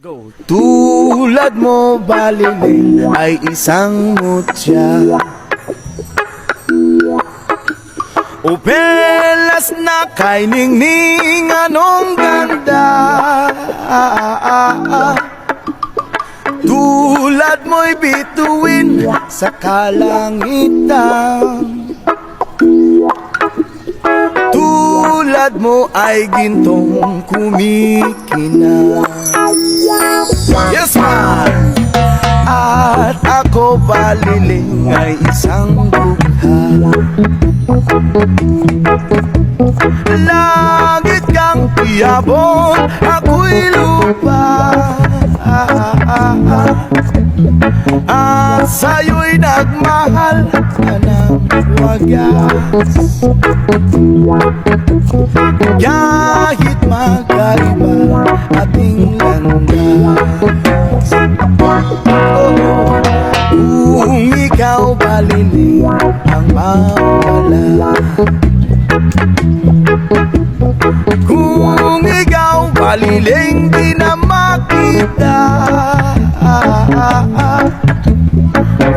Go. Tulad mo baliling ay isang mutya, o pelas na kay ningning anong ganda. Tulad mo'y bituin sa kalangitan, tulad mo ay gintong kumikinang. Yes man! At ako baliling ay isang dukha, langit kang iabot, ako'y lupa. At sa'yo'y nagmahal ka ng wagas, kahit magkaiba ating landas. Kung ikaw baliling ang mawala, kung ikaw baliling di na makita,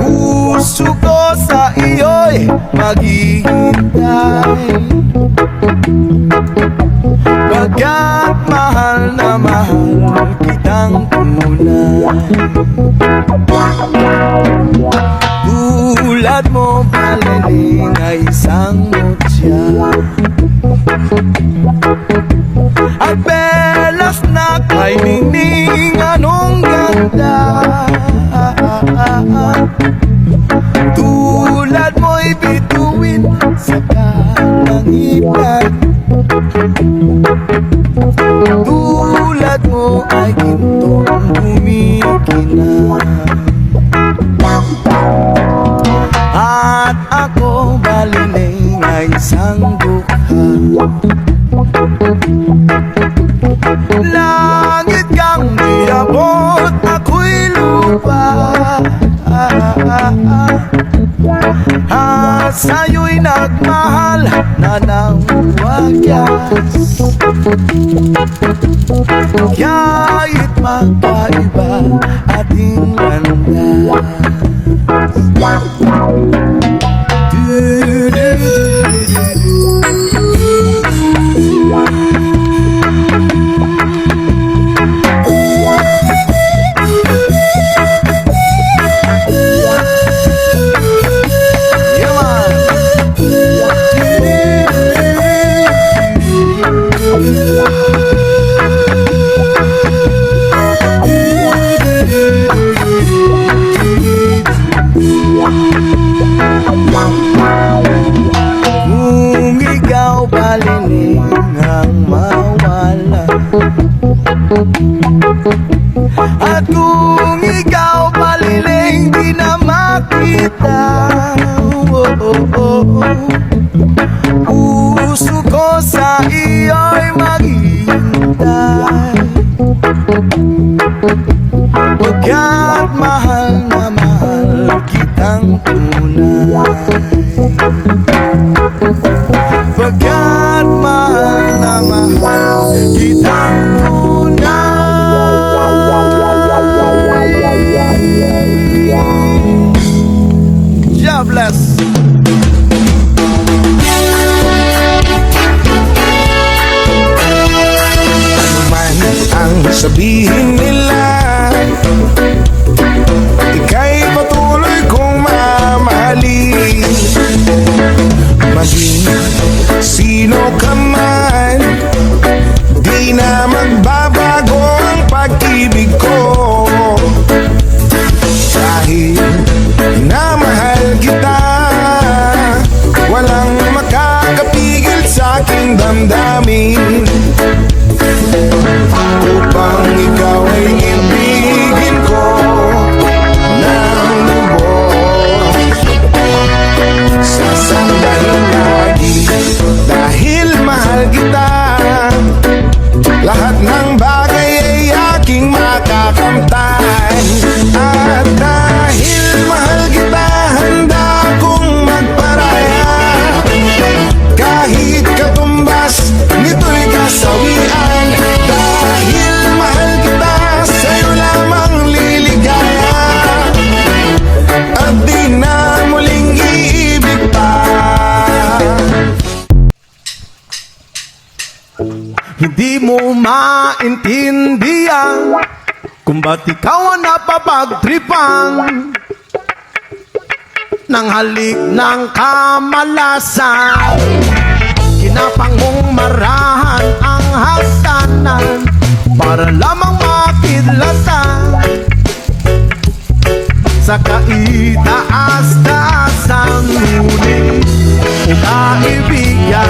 puso ko sa iyo'y maghihintay, pagkat mahal na mahal kitang tunay. Tulad mo baliling ay isang mutya, at belas na kay ningning anong ganda. Tulad mo'y bituin sa kalangitan, tulad mo ay gintong kumikinang. At ako baliling ay isang dukha, langit kang niabot, ako'y lupa. At sa'yo'y nagmahal na ng wagas, kahit magkaiba ating landas. Kung ikaw baliling ang mawala, at kung ikaw baliling di na makita, puso ko sa iyo'y maghihintay, pagkat mahal na mahal kitang tunay, pagkat mahal na mahal kitang tunay. God bless. Ano man ang sabihin nila, ika'y patuloy kong mamahalin. Maging sino ka man, di na magbabago ang pag-ibig ko. Dahil minamahal kita, walang makakapigil sa aking damdamin. Upang ikaw ay ibigin ko ng lubos, sasandahin lagi dahil mahal kita. Lahat ng bagay ay aking makakamtan, at dahil mahal kita, handa akong magparaya. Kahit katumbas nito'y kasawian, dahil mahal kita, sa'yo mo maintindihan kung ba't ikaw ang napapagtripan ng halik ng kamalasan. Kinapang mong marahan ang hagdanan para lamang makidlatan sa kaitaas-taasan. Ngunit o kaibigan,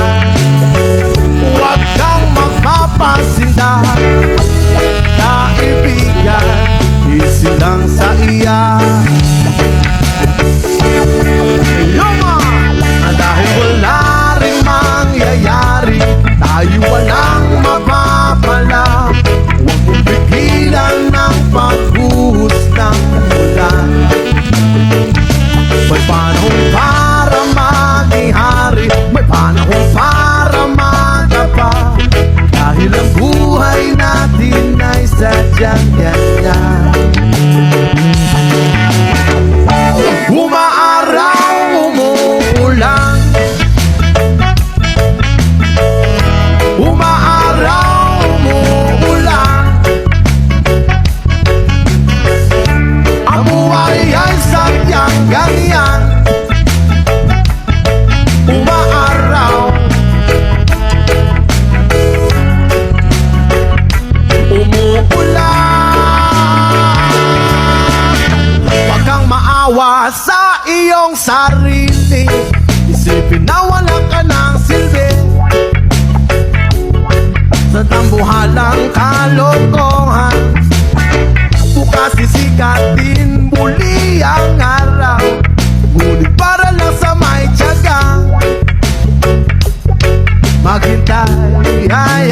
huwag kang magpapasinda. Kaibigan, isilang sa iya. Dahil wala rin mangyayari, tayo walang mapapala. Huwag mong pigilan ng pagbuhos ng ulan. May panahon para magihari, may panahon para magapa. Dahil ang buhay natin ay sadyang ganyan. Umaaraw, umuulan. Umaaraw, umuulan. Ang buhay ay sadyang ganyan. Umaaraw, umuulan. Huwag kang maawa sa iyong sarili. Isipin na wala ka ng silbi sa tambuhalang kalokohan. Bukas sisikat din muli ang araw, ngunit para lang sa may tiyaga. Maghintay, ay,